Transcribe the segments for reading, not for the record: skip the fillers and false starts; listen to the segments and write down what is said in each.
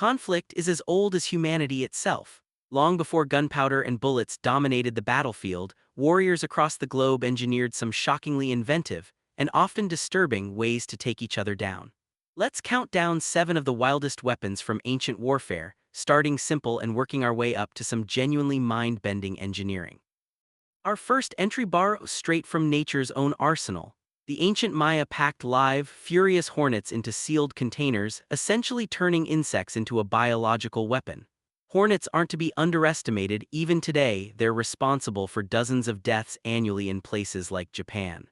Conflict is as old as humanity itself. Long before gunpowder and bullets dominated the battlefield, warriors across the globe engineered some shockingly inventive and often disturbing ways to take each other down. Let's count down 7 of the wildest weapons from ancient warfare, starting simple and working our way up to some genuinely mind-bending engineering. Our first entry borrows straight from nature's own arsenal. The ancient Maya packed live, furious hornets into sealed containers, essentially turning insects into a biological weapon. Hornets aren't to be underestimated. Even today, they're responsible for dozens of deaths annually in places like Japan.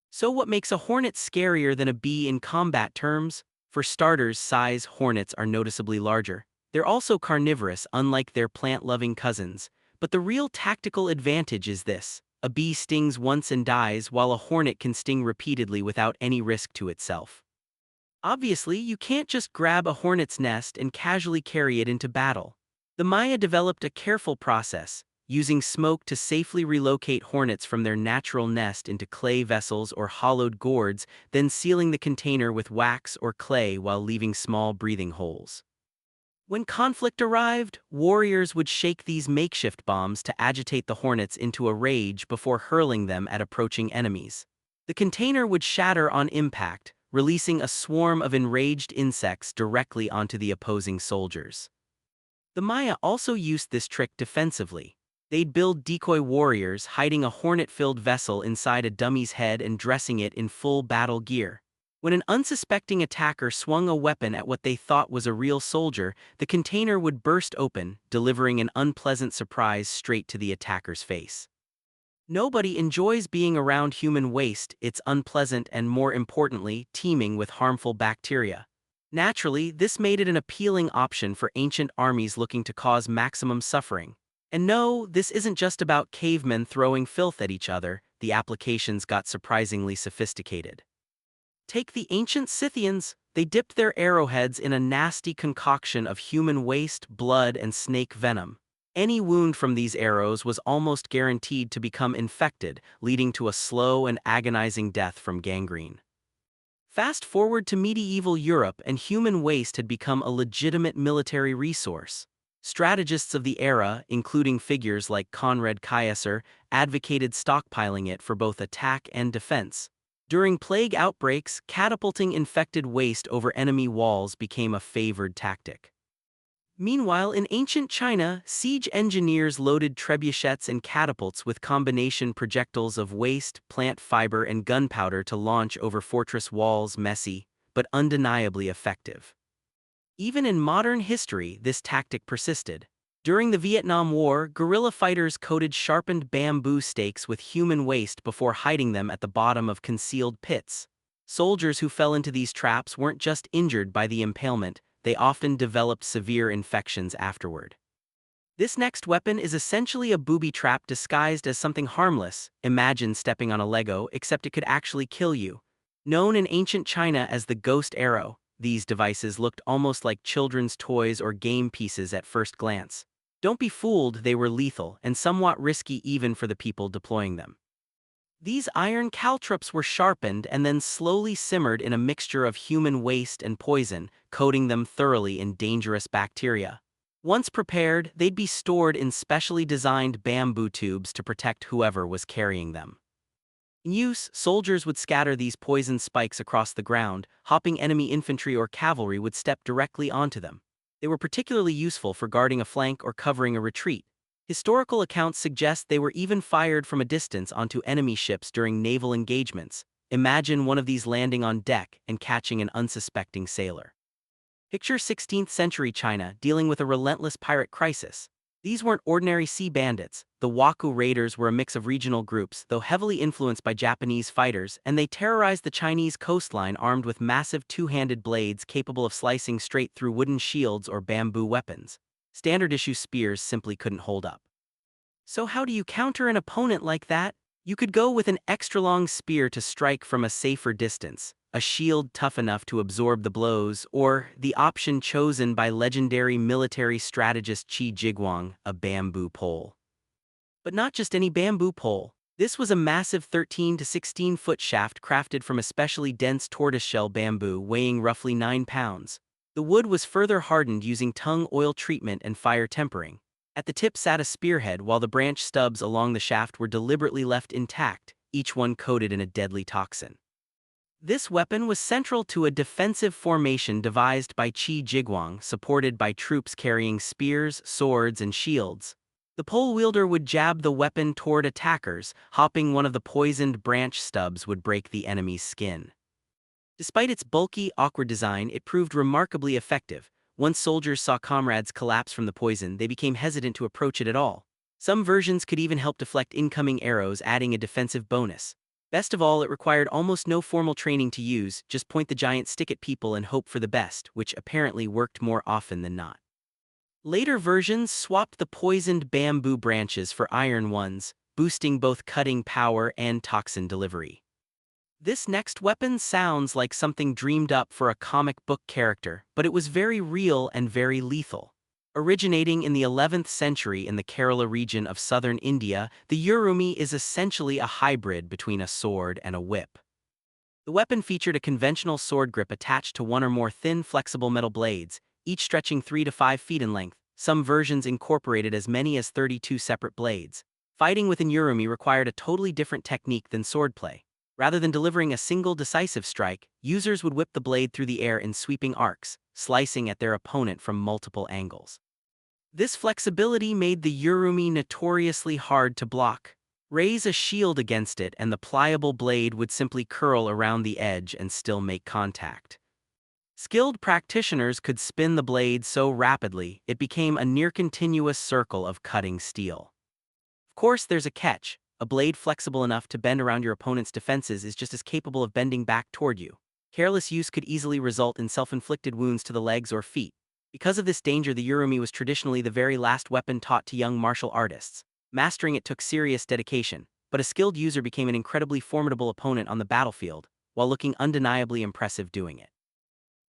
So what makes a hornet scarier than a bee in combat terms? For starters, size hornets are noticeably larger. They're also carnivorous, unlike their plant-loving cousins. But the real tactical advantage is this: a bee stings once and dies, while a hornet can sting repeatedly without any risk to itself. Obviously, you can't just grab a hornet's nest and casually carry it into battle. The Maya developed a careful process, using smoke to safely relocate hornets from their natural nest into clay vessels or hollowed gourds, then sealing the container with wax or clay while leaving small breathing holes. When conflict arrived, warriors would shake these makeshift bombs to agitate the hornets into a rage before hurling them at approaching enemies. The container would shatter on impact, releasing a swarm of enraged insects directly onto the opposing soldiers. The Maya also used this trick defensively. They'd build decoy warriors, hiding a hornet-filled vessel inside a dummy's head and dressing it in full battle gear. When an unsuspecting attacker swung a weapon at what they thought was a real soldier, the container would burst open, delivering an unpleasant surprise straight to the attacker's face. Nobody enjoys being around human waste. It's unpleasant and, more importantly, teeming with harmful bacteria. Naturally, this made it an appealing option for ancient armies looking to cause maximum suffering. And no, this isn't just about cavemen throwing filth at each other. The applications got surprisingly sophisticated. Take the ancient Scythians. They dipped their arrowheads in a nasty concoction of human waste, blood, and snake venom. Any wound from these arrows was almost guaranteed to become infected, leading to a slow and agonizing death from gangrene. Fast forward to medieval Europe, and human waste had become a legitimate military resource. Strategists of the era, including figures like Conrad Kieser, advocated stockpiling it for both attack and defense. During plague outbreaks, catapulting infected waste over enemy walls became a favored tactic. Meanwhile, in ancient China, siege engineers loaded trebuchets and catapults with combination projectiles of waste, plant fiber, and gunpowder to launch over fortress walls. Messy, but undeniably effective. Even in modern history, this tactic persisted. During the Vietnam War, guerrilla fighters coated sharpened bamboo stakes with human waste before hiding them at the bottom of concealed pits. Soldiers who fell into these traps weren't just injured by the impalement, they often developed severe infections afterward. This next weapon is essentially a booby trap disguised as something harmless. Imagine stepping on a Lego, except it could actually kill you. Known in ancient China as the ghost arrow, these devices looked almost like children's toys or game pieces at first glance. Don't be fooled, they were lethal and somewhat risky even for the people deploying them. These iron caltrops were sharpened and then slowly simmered in a mixture of human waste and poison, coating them thoroughly in dangerous bacteria. Once prepared, they'd be stored in specially designed bamboo tubes to protect whoever was carrying them. In use, soldiers would scatter these poison spikes across the ground. Hopping enemy infantry or cavalry would step directly onto them. They were particularly useful for guarding a flank or covering a retreat. Historical accounts suggest they were even fired from a distance onto enemy ships during naval engagements. Imagine one of these landing on deck and catching an unsuspecting sailor. Picture 16th century China dealing with a relentless pirate crisis. These weren't ordinary sea bandits. The Waku raiders were a mix of regional groups, though heavily influenced by Japanese fighters, and they terrorized the Chinese coastline armed with massive two-handed blades capable of slicing straight through wooden shields or bamboo weapons. Standard-issue spears simply couldn't hold up. So how do you counter an opponent like that? You could go with an extra-long spear to strike from a safer distance, a shield tough enough to absorb the blows, or the option chosen by legendary military strategist Qi Jiguang, a bamboo pole. But not just any bamboo pole. This was a massive 13 to 16-foot shaft crafted from especially dense tortoiseshell bamboo weighing roughly 9 pounds. The wood was further hardened using tung oil treatment and fire tempering. At the tip sat a spearhead while the branch stubs along the shaft were deliberately left intact, each one coated in a deadly toxin. This weapon was central to a defensive formation devised by Qi Jiguang, supported by troops carrying spears, swords, and shields. The pole wielder would jab the weapon toward attackers, hopping one of the poisoned branch stubs would break the enemy's skin. Despite its bulky, awkward design, it proved remarkably effective. Once soldiers saw comrades collapse from the poison, they became hesitant to approach it at all. Some versions could even help deflect incoming arrows, adding a defensive bonus. Best of all, it required almost no formal training to use, just point the giant stick at people and hope for the best, which apparently worked more often than not. Later versions swapped the poisoned bamboo branches for iron ones, boosting both cutting power and toxin delivery. This next weapon sounds like something dreamed up for a comic book character, but it was very real and very lethal. Originating in the 11th century in the Kerala region of southern India, the Urumi is essentially a hybrid between a sword and a whip. The weapon featured a conventional sword grip attached to one or more thin, flexible metal blades, each stretching 3 to 5 feet in length. Some versions incorporated as many as 32 separate blades. Fighting with an Urumi required a totally different technique than swordplay. Rather than delivering a single decisive strike, users would whip the blade through the air in sweeping arcs, slicing at their opponent from multiple angles. This flexibility made the Urumi notoriously hard to block. Raise a shield against it and the pliable blade would simply curl around the edge and still make contact. Skilled practitioners could spin the blade so rapidly, it became a near-continuous circle of cutting steel. Of course, there's a catch. A blade flexible enough to bend around your opponent's defenses is just as capable of bending back toward you. Careless use could easily result in self-inflicted wounds to the legs or feet. Because of this danger, the Urumi was traditionally the very last weapon taught to young martial artists. Mastering it took serious dedication, but a skilled user became an incredibly formidable opponent on the battlefield, while looking undeniably impressive doing it.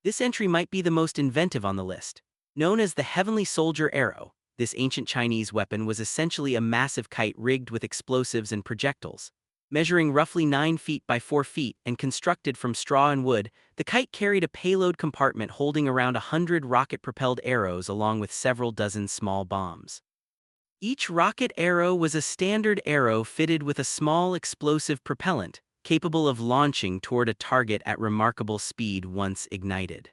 This entry might be the most inventive on the list. Known as the Heavenly Soldier Arrow, this ancient Chinese weapon was essentially a massive kite rigged with explosives and projectiles. Measuring roughly 9 feet by 4 feet and constructed from straw and wood, the kite carried a payload compartment holding around 100 rocket-propelled arrows along with several dozen small bombs. Each rocket arrow was a standard arrow fitted with a small explosive propellant, capable of launching toward a target at remarkable speed once ignited.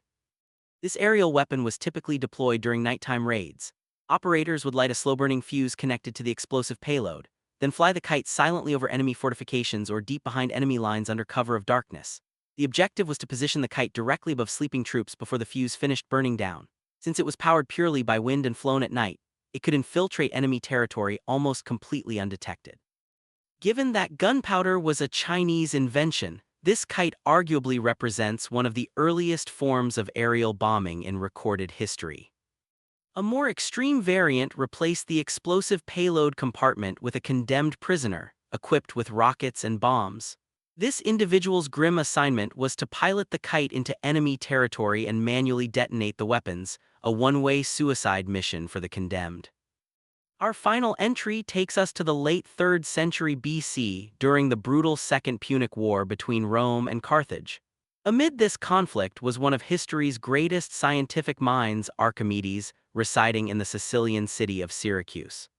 This aerial weapon was typically deployed during nighttime raids. Operators would light a slow-burning fuse connected to the explosive payload, then fly the kite silently over enemy fortifications or deep behind enemy lines under cover of darkness. The objective was to position the kite directly above sleeping troops before the fuse finished burning down. Since it was powered purely by wind and flown at night, it could infiltrate enemy territory almost completely undetected. Given that gunpowder was a Chinese invention, this kite arguably represents one of the earliest forms of aerial bombing in recorded history. A more extreme variant replaced the explosive payload compartment with a condemned prisoner, equipped with rockets and bombs. This individual's grim assignment was to pilot the kite into enemy territory and manually detonate the weapons, a one-way suicide mission for the condemned. Our final entry takes us to the late 3rd century BC during the brutal Second Punic War between Rome and Carthage. Amid this conflict was one of history's greatest scientific minds, Archimedes, residing in the Sicilian city of Syracuse.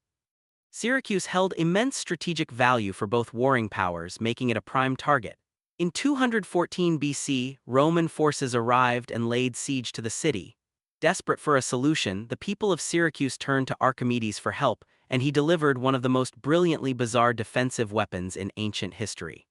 Syracuse held immense strategic value for both warring powers, making it a prime target. In 214 BC, Roman forces arrived and laid siege to the city. Desperate for a solution, the people of Syracuse turned to Archimedes for help, and he delivered one of the most brilliantly bizarre defensive weapons in ancient history.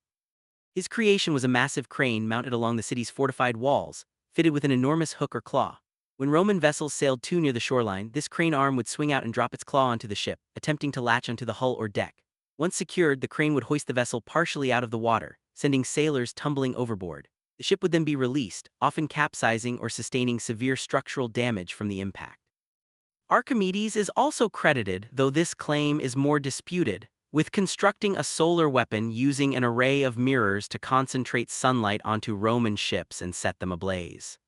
His creation was a massive crane mounted along the city's fortified walls, fitted with an enormous hook or claw. When Roman vessels sailed too near the shoreline, this crane arm would swing out and drop its claw onto the ship, attempting to latch onto the hull or deck. Once secured, the crane would hoist the vessel partially out of the water, sending sailors tumbling overboard. The ship would then be released, often capsizing or sustaining severe structural damage from the impact. Archimedes is also credited, though this claim is more disputed, with constructing a solar weapon using an array of mirrors to concentrate sunlight onto Roman ships and set them ablaze.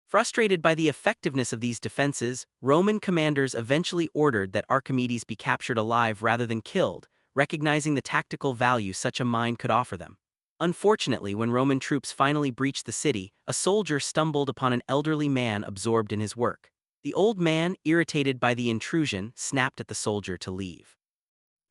Frustrated by the effectiveness of these defenses, Roman commanders eventually ordered that Archimedes be captured alive rather than killed, recognizing the tactical value such a mine could offer them. Unfortunately, when Roman troops finally breached the city, a soldier stumbled upon an elderly man absorbed in his work. The old man, irritated by the intrusion, snapped at the soldier to leave.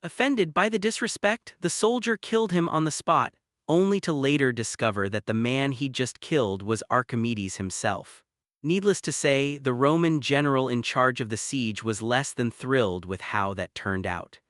Offended by the disrespect, the soldier killed him on the spot, only to later discover that the man he'd just killed was Archimedes himself. Needless to say, the Roman general in charge of the siege was less than thrilled with how that turned out.